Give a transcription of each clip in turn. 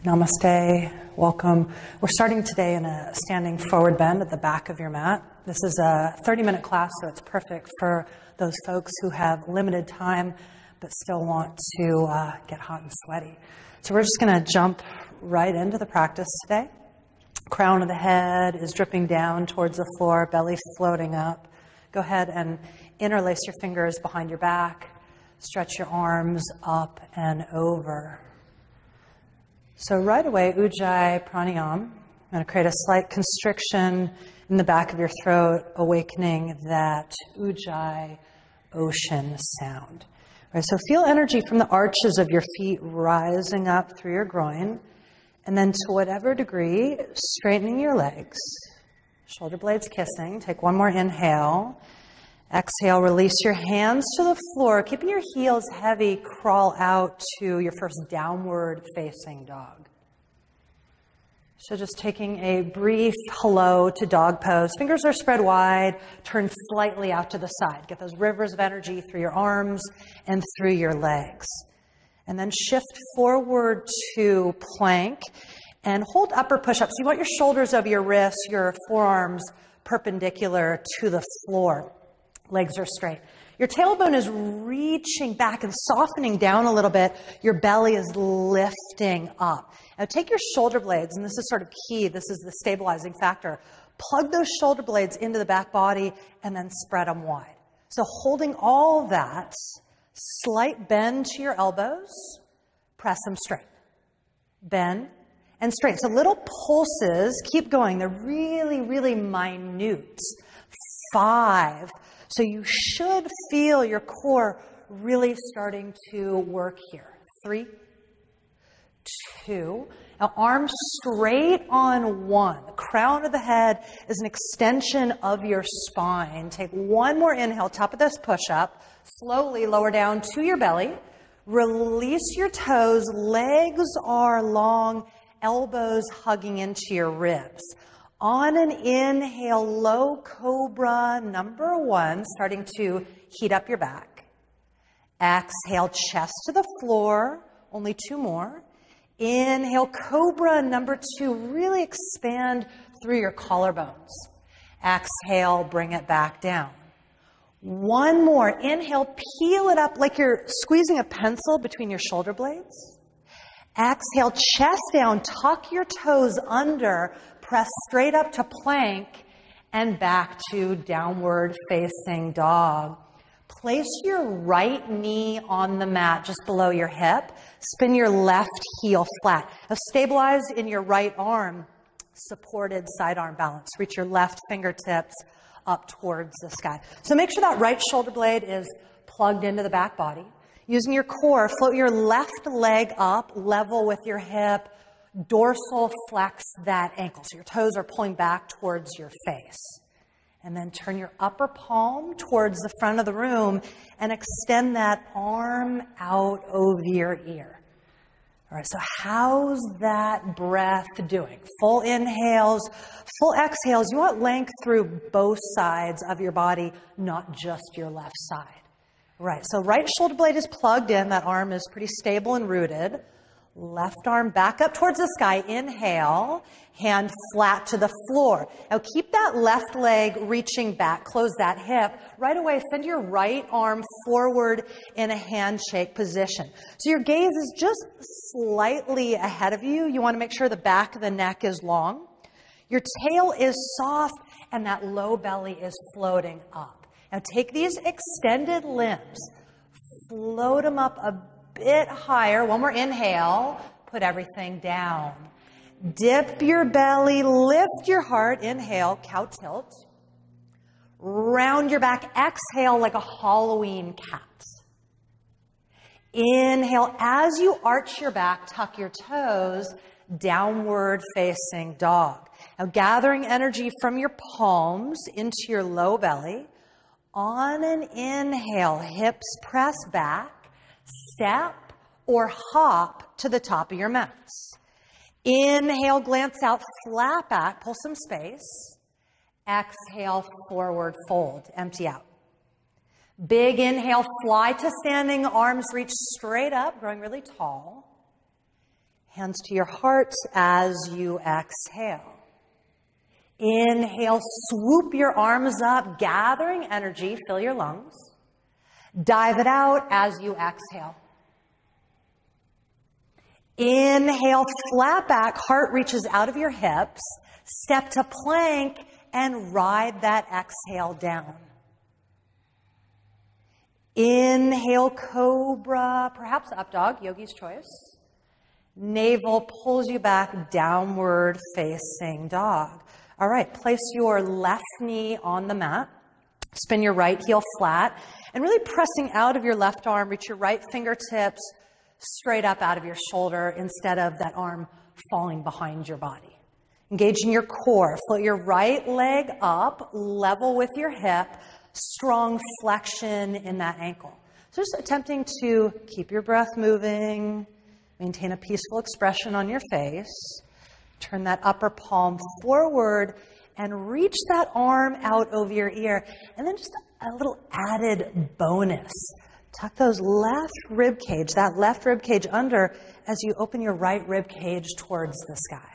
Namaste, welcome. We're starting today in a standing forward bend at the back of your mat. This is a 30-minute class, so it's perfect for those folks who have limited time but still want to get hot and sweaty. So we're just going to jump right into the practice today. Crown of the head is dripping down towards the floor, belly floating up. Go ahead and interlace your fingers behind your back. Stretch your arms up and over. So right away, Ujjayi Pranayama. I'm going to create a slight constriction in the back of your throat, awakening that Ujjayi ocean sound. All right, so feel energy from the arches of your feet rising up through your groin, and then to whatever degree, straightening your legs, shoulder blades kissing. Take one more inhale. Exhale, release your hands to the floor, keeping your heels heavy, crawl out to your first downward facing dog. So just taking a brief hello to dog pose. Fingers are spread wide, turn slightly out to the side. Get those rivers of energy through your arms and through your legs. And then shift forward to plank and hold upper push-ups. You want your shoulders over your wrists, your forearms perpendicular to the floor. Legs are straight. Your tailbone is reaching back and softening down a little bit. Your belly is lifting up. Now take your shoulder blades, and this is sort of key. This is the stabilizing factor. Plug those shoulder blades into the back body and then spread them wide. So holding all that, slight bend to your elbows, press them straight. Bend and straight. So little pulses, keep going. They're really, really minute. 5. So you should feel your core really starting to work here. 3, 2. Now arms straight on 1. The crown of the head is an extension of your spine. Take one more inhale, top of this push-up. Slowly lower down to your belly. Release your toes. Legs are long, elbows hugging into your ribs. On an inhale, low cobra number 1, starting to heat up your back. Exhale, chest to the floor, only 2 more. Inhale, cobra number 2, really expand through your collarbones. Exhale, bring it back down. 1 more, inhale, peel it up like you're squeezing a pencil between your shoulder blades. Exhale, chest down, tuck your toes under, press straight up to plank and back to downward facing dog. Place your right knee on the mat just below your hip. Spin your left heel flat. Now stabilize in your right arm, supported sidearm balance. Reach your left fingertips up towards the sky. So make sure that right shoulder blade is plugged into the back body. Using your core, float your left leg up, level with your hip, dorsal flex that ankle. So your toes are pulling back towards your face. And then turn your upper palm towards the front of the room and extend that arm out over your ear. All right, so how's that breath doing? Full inhales, full exhales. You want length through both sides of your body, not just your left side. Right, so right shoulder blade is plugged in. That arm is pretty stable and rooted. Left arm back up towards the sky. Inhale, hand flat to the floor. Now keep that left leg reaching back. Close that hip. Right away, send your right arm forward in a handshake position. So your gaze is just slightly ahead of you. You want to make sure the back of the neck is long. Your tail is soft and that low belly is floating up. Now take these extended limbs, float them up a bit higher. One more inhale, put everything down. Dip your belly, lift your heart. Inhale, cow tilt. Round your back, exhale like a Halloween cat. Inhale, as you arch your back, tuck your toes, downward facing dog. Now gathering energy from your palms into your low belly. On an inhale, hips press back, step or hop to the top of your mats. Inhale, glance out, flat back, pull some space. Exhale, forward fold, empty out. Big inhale, fly to standing, arms reach straight up, growing really tall. Hands to your heart as you exhale. Inhale, swoop your arms up, gathering energy, fill your lungs. Dive it out as you exhale. Inhale, flat back, heart reaches out of your hips. Step to plank and ride that exhale down. Inhale, cobra, perhaps up dog, yogi's choice. Navel pulls you back, downward facing dog. All right, place your left knee on the mat. Spin your right heel flat. And really pressing out of your left arm, reach your right fingertips straight up out of your shoulder instead of that arm falling behind your body. Engaging your core. Float your right leg up, level with your hip. Strong flexion in that ankle. So just attempting to keep your breath moving. Maintain a peaceful expression on your face. Turn that upper palm forward and reach that arm out over your ear. And then just a little added bonus. Tuck those left rib cage, that left rib cage under as you open your right rib cage towards the sky.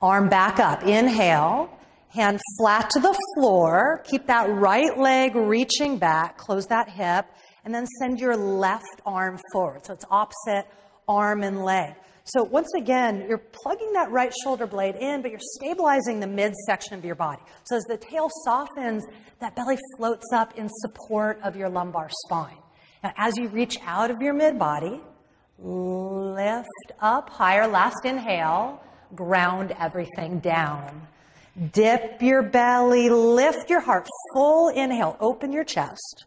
Arm back up. Inhale. Hand flat to the floor. Keep that right leg reaching back. Close that hip. And then send your left arm forward. So it's opposite arm and leg. So once again, you're plugging that right shoulder blade in, but you're stabilizing the midsection of your body. So as the tail softens, that belly floats up in support of your lumbar spine. Now, as you reach out of your mid-body, lift up higher. Last inhale, ground everything down. Dip your belly, lift your heart. Full inhale, open your chest.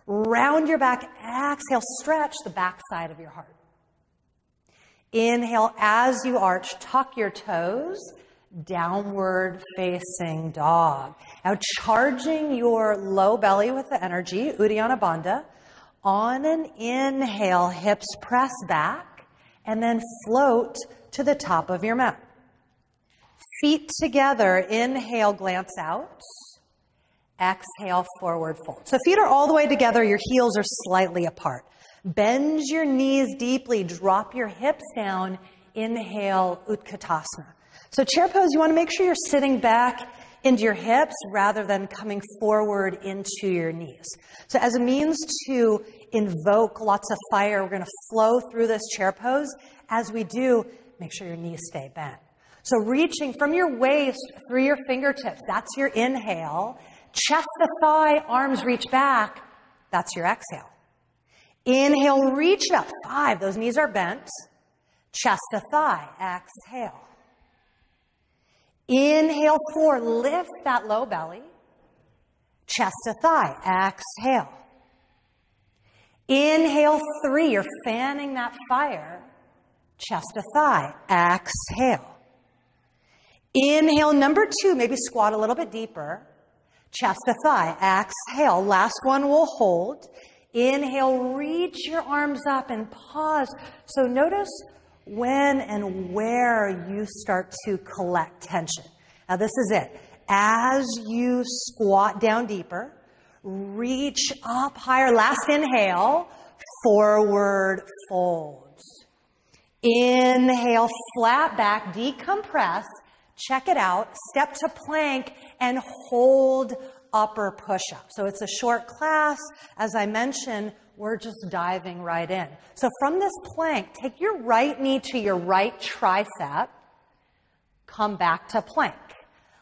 Round your back, exhale, stretch the back side of your heart. Inhale as you arch, tuck your toes, downward facing dog. Now charging your low belly with the energy, Uddiyana Bandha. On an inhale, hips press back, and then float to the top of your mat. Feet together, inhale, glance out. Exhale, forward fold. So feet are all the way together, your heels are slightly apart. Bend your knees deeply, drop your hips down, inhale, Utkatasana. So chair pose, you want to make sure you're sitting back into your hips rather than coming forward into your knees. So as a means to invoke lots of fire, we're going to flow through this chair pose. As we do, make sure your knees stay bent. So reaching from your waist through your fingertips, that's your inhale. Chest to thigh, arms reach back, that's your exhale. Inhale, reach it up, 5, those knees are bent. Chest to thigh, exhale. Inhale, 4, lift that low belly. Chest to thigh, exhale. Inhale, 3, you're fanning that fire. Chest to thigh, exhale. Inhale, number 2, maybe squat a little bit deeper. Chest to thigh, exhale. Last one will hold. Inhale, reach your arms up and pause. So notice when and where you start to collect tension. Now this is it. As you squat down deeper, reach up higher. Last inhale, forward folds. Inhale, flat back, decompress. Check it out. Step to plank and hold upper push-up. So it's a short class. As I mentioned, we're just diving right in. So from this plank, take your right knee to your right tricep. Come back to plank.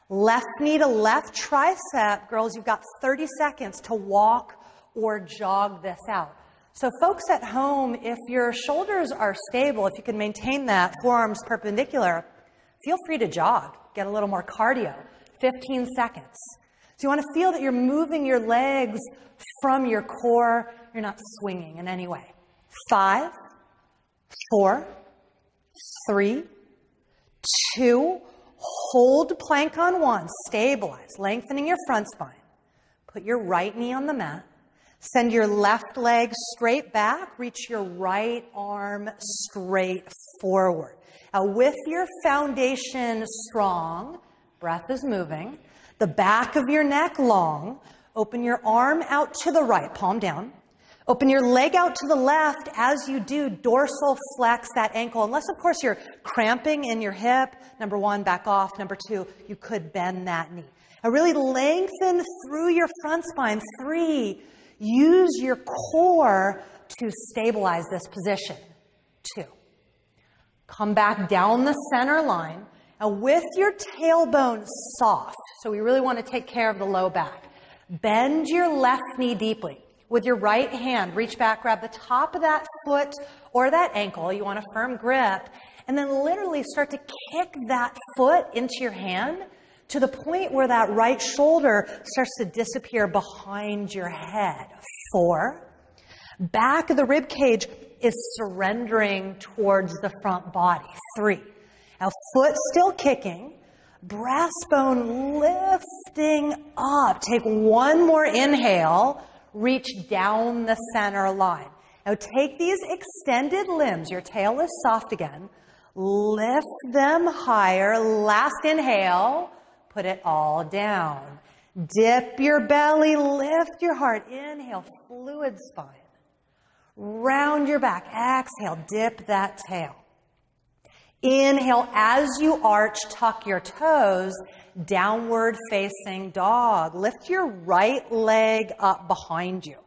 Left knee to left tricep. Girls, you've got 30 seconds to walk or jog this out. So folks at home, if your shoulders are stable, if you can maintain that, forearms perpendicular, feel free to jog. Get a little more cardio. 15 seconds. So you want to feel that you're moving your legs from your core. You're not swinging in any way. 5, 4, 3, 2, hold plank on 1. Stabilize, lengthening your front spine. Put your right knee on the mat. Send your left leg straight back. Reach your right arm straight forward. Now with your foundation strong, breath is moving, the back of your neck long, open your arm out to the right, palm down. Open your leg out to the left. As you do, dorsal flex that ankle. Unless, of course, you're cramping in your hip. Number one, back off. Number two, you could bend that knee. Now really lengthen through your front spine. 3, use your core to stabilize this position. 2, come back down the center line. Now with your tailbone soft, so we really want to take care of the low back. Bend your left knee deeply. With your right hand, reach back, grab the top of that foot or that ankle. You want a firm grip. And then literally start to kick that foot into your hand to the point where that right shoulder starts to disappear behind your head. 4, back of the rib cage is surrendering towards the front body. 3, now foot still kicking, breastbone lifting up. Take one more inhale, reach down the center line. Now take these extended limbs, your tail is soft again, lift them higher. Last inhale, put it all down. Dip your belly, lift your heart. Inhale, fluid spine. Round your back. Exhale, dip that tail. Inhale, as you arch, tuck your toes, downward facing dog. Lift your right leg up behind you.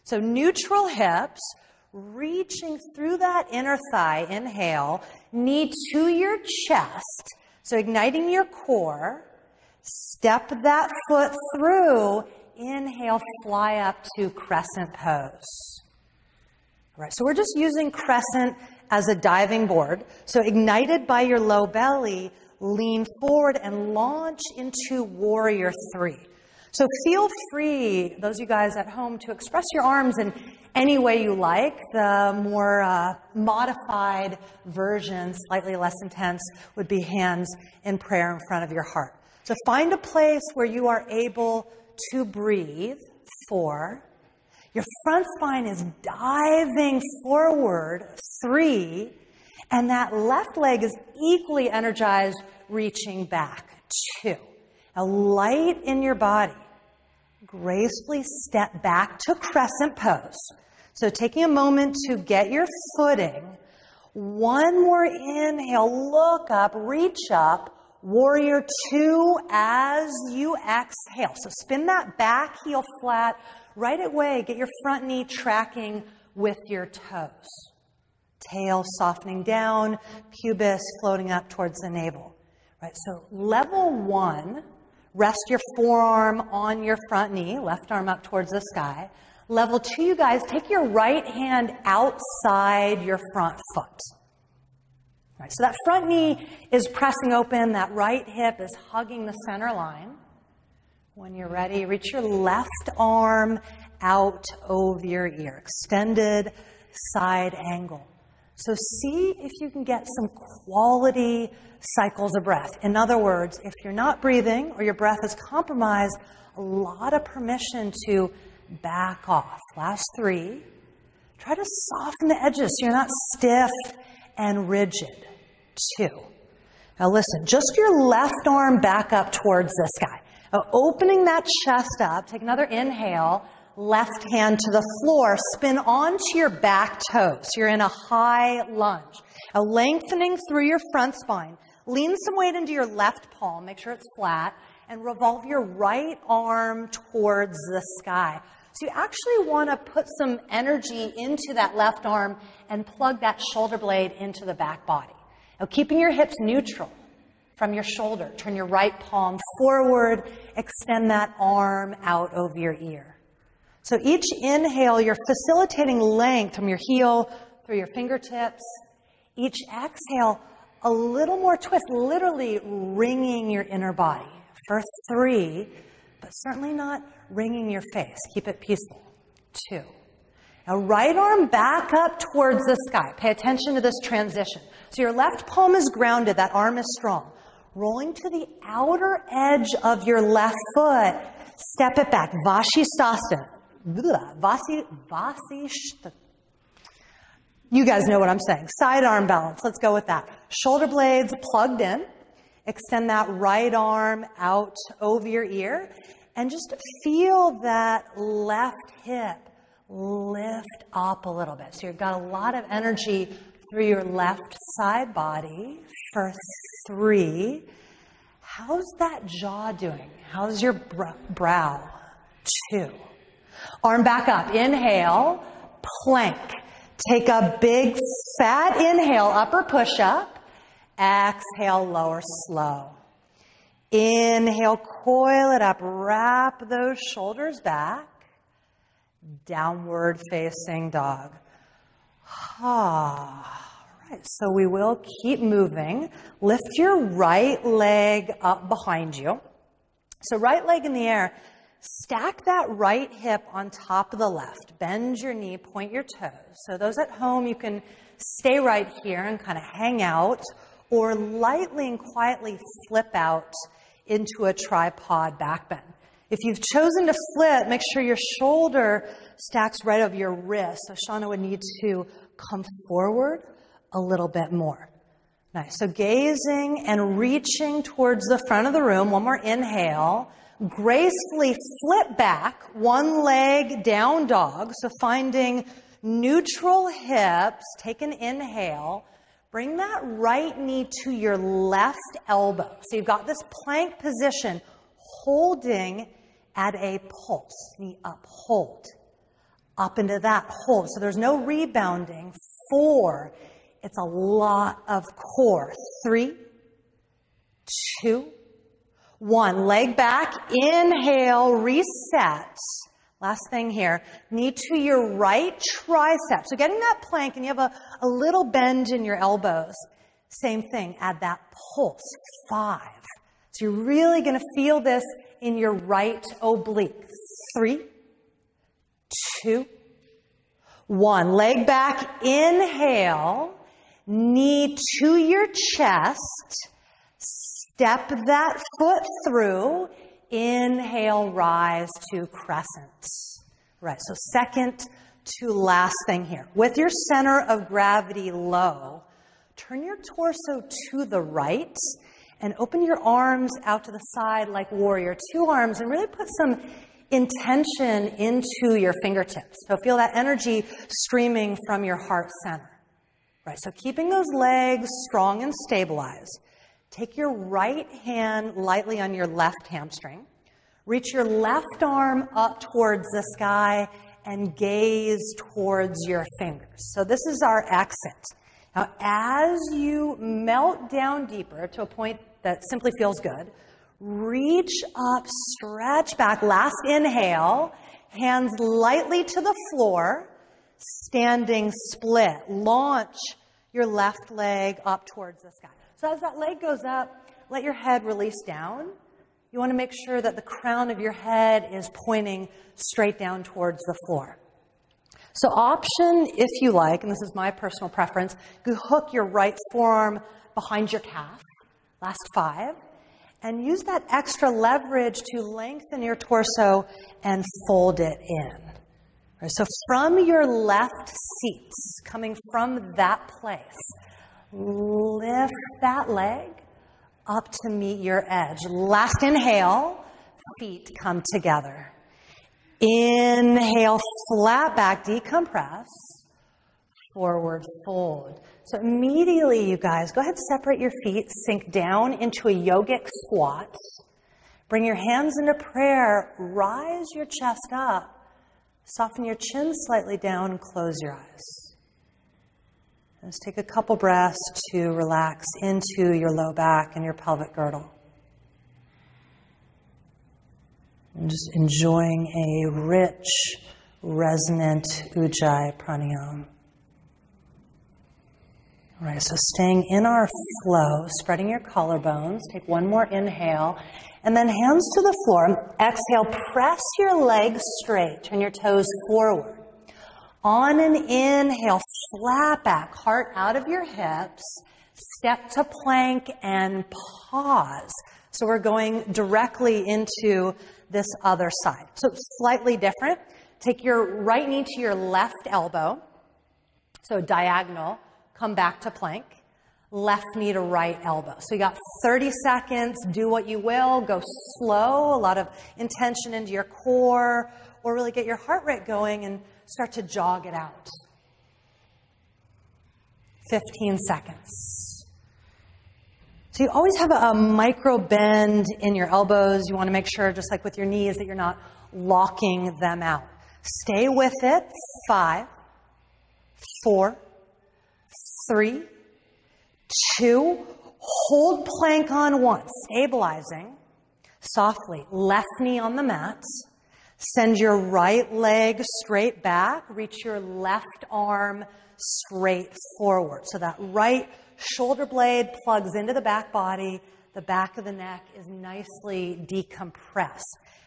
So neutral hips, reaching through that inner thigh. Inhale, knee to your chest. So igniting your core. Step that foot through. Inhale, fly up to crescent pose. All right, so we're just using crescent as a diving board. So ignited by your low belly, lean forward and launch into warrior 3. So feel free, those of you guys at home, to express your arms in any way you like. The more modified version, slightly less intense, would be hands in prayer in front of your heart. So find a place where you are able to breathe. 4, your front spine is diving forward. 3, and that left leg is equally energized, reaching back. 2, now light in your body. Gracefully step back to crescent pose. So taking a moment to get your footing. One more inhale, look up, reach up. Warrior 2 as you exhale. So spin that back heel flat. Right away, get your front knee tracking with your toes. Tail softening down, pubis floating up towards the navel. Right, so level 1, rest your forearm on your front knee, left arm up towards the sky. Level 2, you guys, take your right hand outside your front foot. Right, so that front knee is pressing open, that right hip is hugging the center line. When you're ready, reach your left arm out over your ear, extended side angle. So see if you can get some quality cycles of breath. In other words, if you're not breathing or your breath is compromised, a lot of permission to back off. Last 3, try to soften the edges so you're not stiff and rigid. 2, now listen, just your left arm back up towards the sky. Now opening that chest up, take another inhale, left hand to the floor, spin onto your back toes. You're in a high lunge. Now lengthening through your front spine. Lean some weight into your left palm, make sure it's flat, and revolve your right arm towards the sky. So you actually want to put some energy into that left arm and plug that shoulder blade into the back body. Now keeping your hips neutral from your shoulder, turn your right palm forward, extend that arm out over your ear. So each inhale, you're facilitating length from your heel through your fingertips. Each exhale, a little more twist, literally wringing your inner body. For 3, but certainly not wringing your face. Keep it peaceful. 2. Now right arm back up towards the sky. Pay attention to this transition. So your left palm is grounded, that arm is strong. Rolling to the outer edge of your left foot, step it back. Vashisthasana. You guys know what I'm saying. Side arm balance. Let's go with that. Shoulder blades plugged in. Extend that right arm out over your ear. And just feel that left hip lift up a little bit. So you've got a lot of energy through your left side body for 3. How's that jaw doing? How's your brow? 2. Arm back up. Inhale, plank. Take a big fat inhale, upper push-up. Exhale, lower slow. Inhale, coil it up. Wrap those shoulders back. Downward facing dog. All right, so we will keep moving. Lift your right leg up behind you. So right leg in the air. Stack that right hip on top of the left. Bend your knee, point your toes. So those at home, you can stay right here and kind of hang out, or lightly and quietly flip out into a tripod back bend. If you've chosen to flip, make sure your shoulder stacks right over your wrist. So Shauna would need to come forward a little bit more. Nice. So gazing and reaching towards the front of the room. One more inhale. Gracefully flip back, one leg down dog. So finding neutral hips. Take an inhale. Bring that right knee to your left elbow. So you've got this plank position, holding at a pulse. Knee up, hold. Up into that, hold. So there's no rebounding. 4. It's a lot of core. 3, 2, 1. Leg back. Inhale, reset. Last thing here. Knee to your right tricep. So getting that plank, and you have a little bend in your elbows. Same thing. Add that pulse. 5. So you're really going to feel this in your right oblique. 3, 2, 1. Leg back. Inhale. Knee to your chest. Step that foot through. Inhale, rise to crescent. Right, so second to last thing here. With your center of gravity low, turn your torso to the right and open your arms out to the side like warrior. 2 arms, and really put some intention into your fingertips. So feel that energy streaming from your heart center. Right, so keeping those legs strong and stabilized. Take your right hand lightly on your left hamstring. Reach your left arm up towards the sky and gaze towards your fingers. So this is our exit. Now, as you melt down deeper to a point that simply feels good, reach up, stretch back. Last inhale, hands lightly to the floor, standing split. Launch your left leg up towards the sky. So as that leg goes up, let your head release down. You want to make sure that the crown of your head is pointing straight down towards the floor. So option, if you like, and this is my personal preference, you hook your right forearm behind your calf. Last 5. And use that extra leverage to lengthen your torso and fold it in. Right, so from your left seat, coming from that place, lift that leg up to meet your edge. Last inhale, feet come together. Inhale, flat back, decompress. Forward fold. So immediately, you guys, go ahead, separate your feet, sink down into a yogic squat. Bring your hands into prayer. Rise your chest up. Soften your chin slightly down and close your eyes. Let's take a couple breaths to relax into your low back and your pelvic girdle. And just enjoying a rich, resonant Ujjayi pranayama. All right, so staying in our flow, spreading your collarbones. Take one more inhale. And then hands to the floor. Exhale, press your legs straight. Turn your toes forward. On an inhale, flat back, heart out of your hips. Step to plank and pause. So we're going directly into this other side. So slightly different. Take your right knee to your left elbow. So diagonal. Come back to plank. Left knee to right elbow. So you got 30 seconds. Do what you will. Go slow. A lot of intention into your core. Or really get your heart rate going and start to jog it out. 15 seconds. So you always have a micro bend in your elbows. You want to make sure, just like with your knees, that you're not locking them out. Stay with it. 5, 4, 3, 2. Hold plank on 1. Stabilizing. Softly. Left knee on the mat. Send your right leg straight back. Reach your left arm straight forward. So that right shoulder blade plugs into the back body. The back of the neck is nicely decompressed.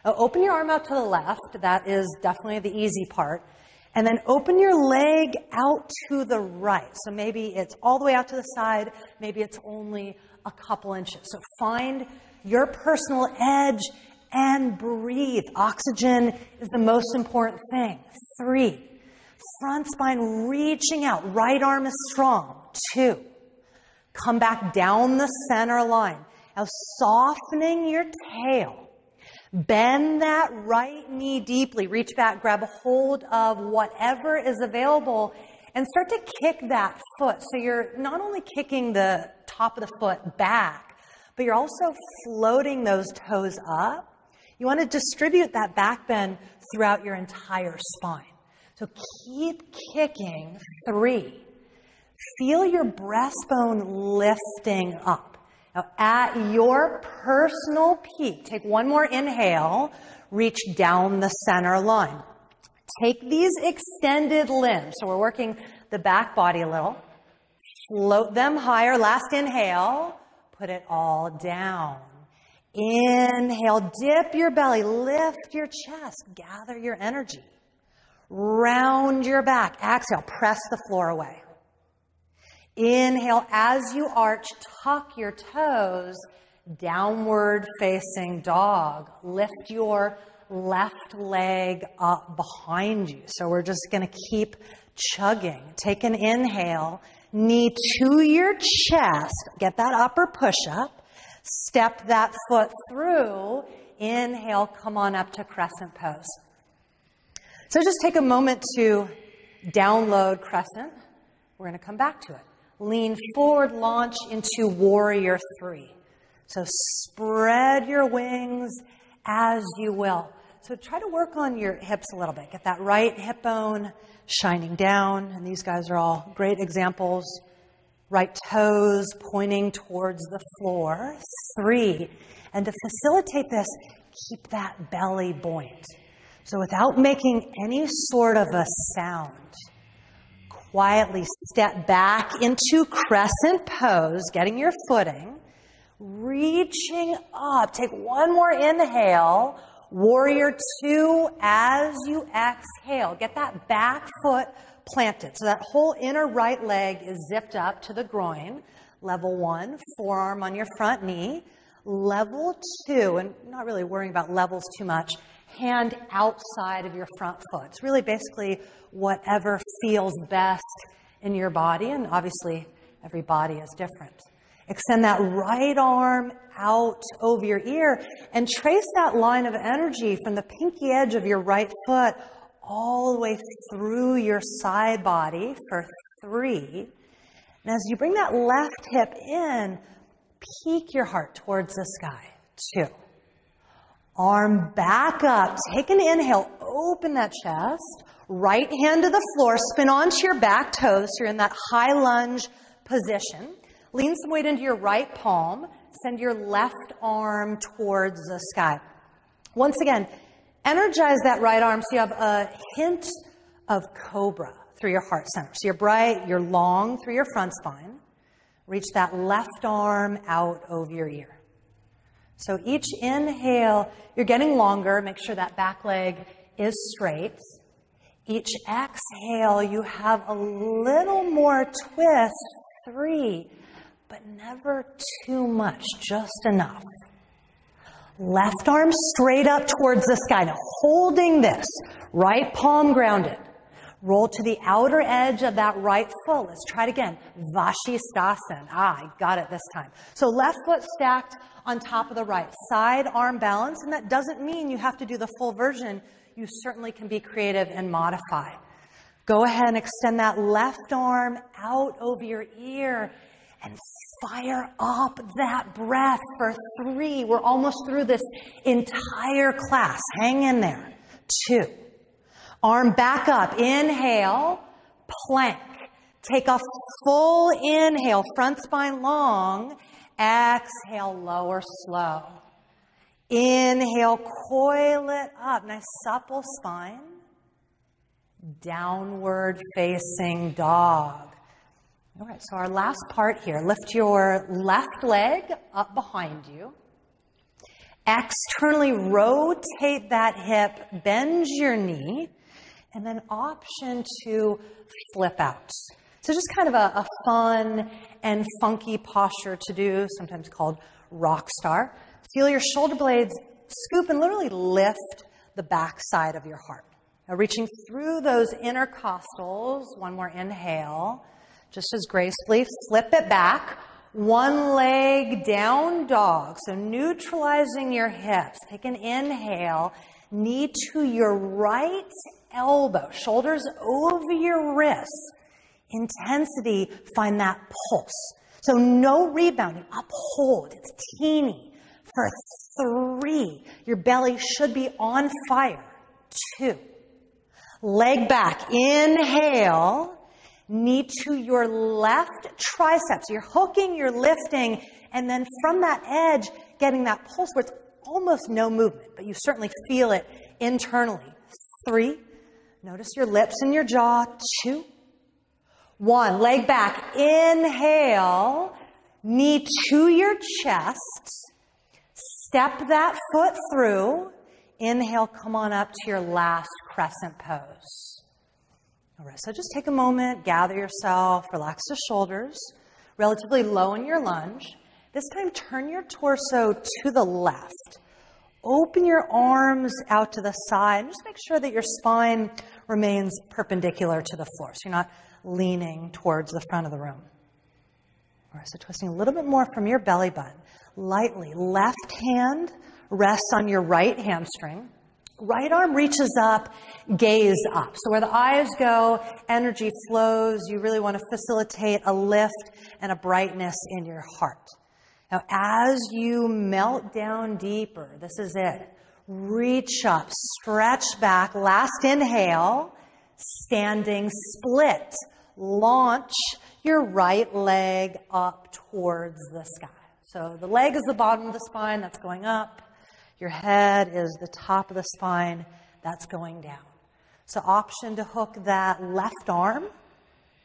Now, open your arm out to the left. That is definitely the easy part. And then open your leg out to the right. So maybe it's all the way out to the side. Maybe it's only a couple inches. So find your personal edge and breathe. Oxygen is the most important thing. 3. Front spine reaching out. Right arm is strong. 2. Come back down the center line. Now softening your tail. Bend that right knee deeply. Reach back, grab a hold of whatever is available, and start to kick that foot. So you're not only kicking the top of the foot back, but you're also floating those toes up. You want to distribute that back bend throughout your entire spine. So keep kicking. 3. Feel your breastbone lifting up. Now, at your personal peak, take one more inhale, reach down the center line. Take these extended limbs, so we're working the back body a little, float them higher. Last inhale, put it all down. Inhale, dip your belly, lift your chest, gather your energy. Round your back. Exhale, press the floor away. Inhale, as you arch, tuck your toes, downward facing dog. Lift your left leg up behind you. So we're just going to keep chugging. Take an inhale, knee to your chest, get that upper push-up, step that foot through. Inhale, come on up to crescent pose. So just take a moment to download crescent. We're going to come back to it. Lean forward, launch into warrior 3. So spread your wings as you will. So try to work on your hips a little bit. Get that right hip bone shining down. And these guys are all great examples. Right toes pointing towards the floor. 3. And to facilitate this, keep that belly buoyant. So without making any sort of a sound, quietly step back into crescent pose, getting your footing, reaching up. Take one more inhale, warrior 2 as you exhale. Get that back foot planted. So that whole inner right leg is zipped up to the groin. Level 1, forearm on your front knee. Level 2, and not really worrying about levels too much, hand outside of your front foot. It's really basically whatever feels best in your body, and obviously every body is different. Extend that right arm out over your ear and trace that line of energy from the pinky edge of your right foot all the way through your side body for 3. And as you bring that left hip in, peek your heart towards the sky. 2. Arm back up. Take an inhale. Open that chest. Right hand to the floor. Spin onto your back toes. So you're in that high lunge position. Lean some weight into your right palm. Send your left arm towards the sky. Once again, energize that right arm so you have a hint of cobra through your heart center. So you're bright, you're long through your front spine. Reach that left arm out over your ear. So each inhale, you're getting longer. Make sure that back leg is straight. Each exhale, you have a little more twist. 3, but never too much, just enough. Left arm straight up towards the sky. Now holding this, right palm grounded. Roll to the outer edge of that right foot. Let's try it again. Vashisthasana. I got it this time. So left foot stacked on top of the right. Side arm balance. And that doesn't mean you have to do the full version. You certainly can be creative and modify. Go ahead and extend that left arm out over your ear and fire up that breath for 3. We're almost through this entire class. Hang in there. 2. Arm back up. Inhale, plank. Take a full inhale, front spine long. Exhale, lower slow. Inhale, coil it up. Nice supple spine. Downward facing dog. All right, so our last part here. Lift your left leg up behind you. Externally rotate that hip, bend your knee, and then option to flip out. So just kind of a fun and funky posture to do, sometimes called rock star. Feel your shoulder blades scoop and literally lift the back side of your heart. Now reaching through those intercostals, one more inhale, just as gracefully, flip it back. One leg down dog, so neutralizing your hips. Take an inhale, knee to your right elbow, shoulders over your wrists. Intensity, find that pulse. So no rebounding, uphold, it's teeny. For 3, your belly should be on fire. 2, leg back, inhale, knee to your left triceps. You're hooking, you're lifting, and then from that edge, getting that pulse where it's almost no movement, but you certainly feel it internally. 3, notice your lips and your jaw. 2, 1, leg back, inhale, knee to your chest, step that foot through, inhale, come on up to your last crescent pose. All right, so just take a moment, gather yourself, relax the shoulders, relatively low in your lunge. This time, turn your torso to the left. Open your arms out to the side, and just make sure that your spine remains perpendicular to the floor, so you're not leaning towards the front of the room. All right, so twisting a little bit more from your belly button. Lightly, left hand rests on your right hamstring. Right arm reaches up, gaze up. So where the eyes go, energy flows. You really want to facilitate a lift and a brightness in your heart. Now, as you melt down deeper, this is it. Reach up, stretch back. Last inhale, standing split. Launch your right leg up towards the sky. So the leg is the bottom of the spine, that's going up. Your head is the top of the spine, that's going down. So option to hook that left arm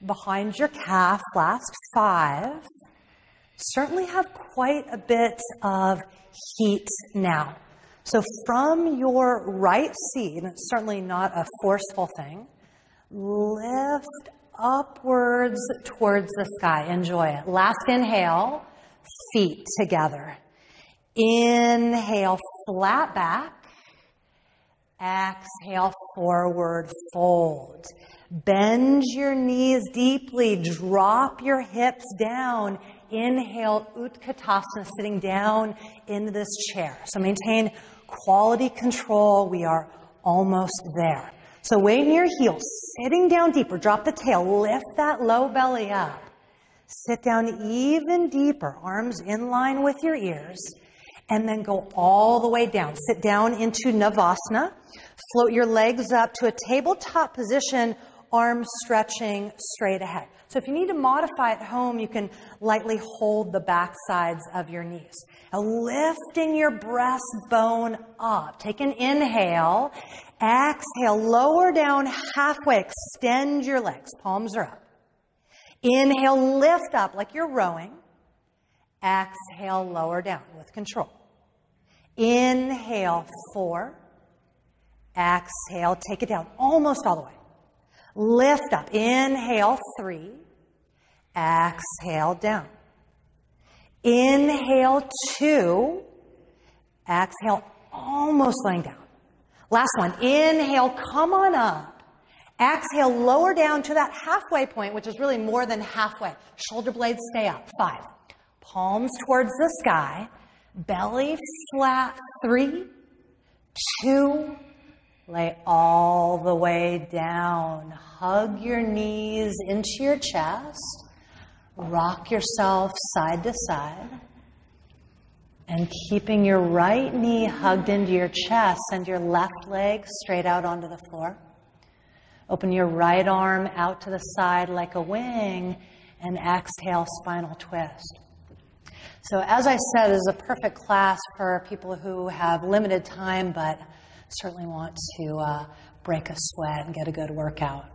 behind your calf. Last 5. Certainly have quite a bit of heat now. So from your right seat, and it's certainly not a forceful thing, lift upwards towards the sky. Enjoy it. Last inhale, feet together. Inhale, flat back. Exhale, forward fold. Bend your knees deeply. Drop your hips down. Inhale, Utkatasana, sitting down into this chair. So maintain quality control. We are almost there. So weight in your heels, sitting down deeper. Drop the tail. Lift that low belly up. Sit down even deeper. Arms in line with your ears. And then go all the way down. Sit down into Navasana. Float your legs up to a tabletop position, arms stretching straight ahead. So if you need to modify at home, you can lightly hold the back sides of your knees. Now lifting your breastbone up. Take an inhale. Exhale, lower down halfway. Extend your legs. Palms are up. Inhale, lift up like you're rowing. Exhale, lower down with control. Inhale, 4. Exhale, take it down almost all the way. Lift up. Inhale, 3. Exhale, down. Inhale, 2. Exhale, almost laying down. Last one. Inhale, come on up. Exhale, lower down to that halfway point, which is really more than halfway. Shoulder blades stay up. 5. Palms towards the sky. Belly flat. 3, 2, Lay all the way down. Hug your knees into your chest. Rock yourself side to side. And keeping your right knee hugged into your chest, send your left leg straight out onto the floor. Open your right arm out to the side like a wing and exhale, spinal twist. So as I said, this is a perfect class for people who have limited time but certainly want to break a sweat and get a good workout.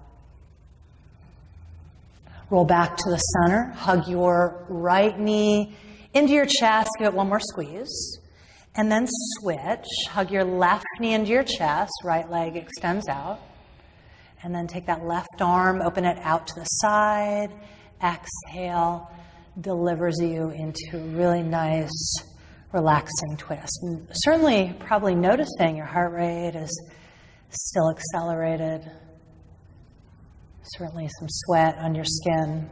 Roll back to the center. Hug your right knee into your chest. Give it one more squeeze. And then switch. Hug your left knee into your chest. Right leg extends out. And then take that left arm, open it out to the side. Exhale. Delivers you into a really nice, relaxing twist. And certainly, probably noticing your heart rate is still accelerated. Certainly some sweat on your skin.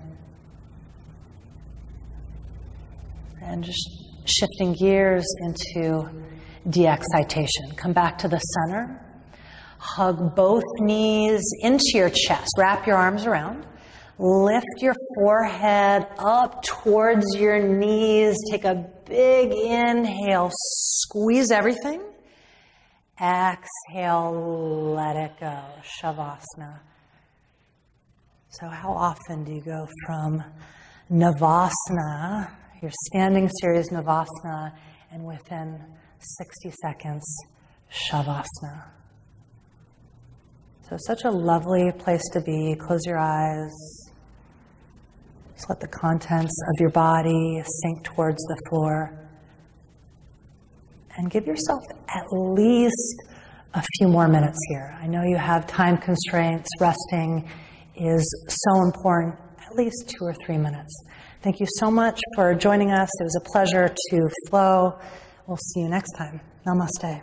And just shifting gears into de-excitation. Come back to the center. Hug both knees into your chest. Wrap your arms around. Lift your forehead up towards your knees. Take a big inhale. Squeeze everything. Exhale, let it go. Shavasana. So how often do you go from Navasana, your standing series Navasana, and within 60 seconds, Shavasana? So such a lovely place to be. Close your eyes. Just let the contents of your body sink towards the floor. And give yourself at least a few more minutes here. I know you have time constraints. Resting is so important. At least 2 or 3 minutes. Thank you so much for joining us. It was a pleasure to flow. We'll see you next time. Namaste.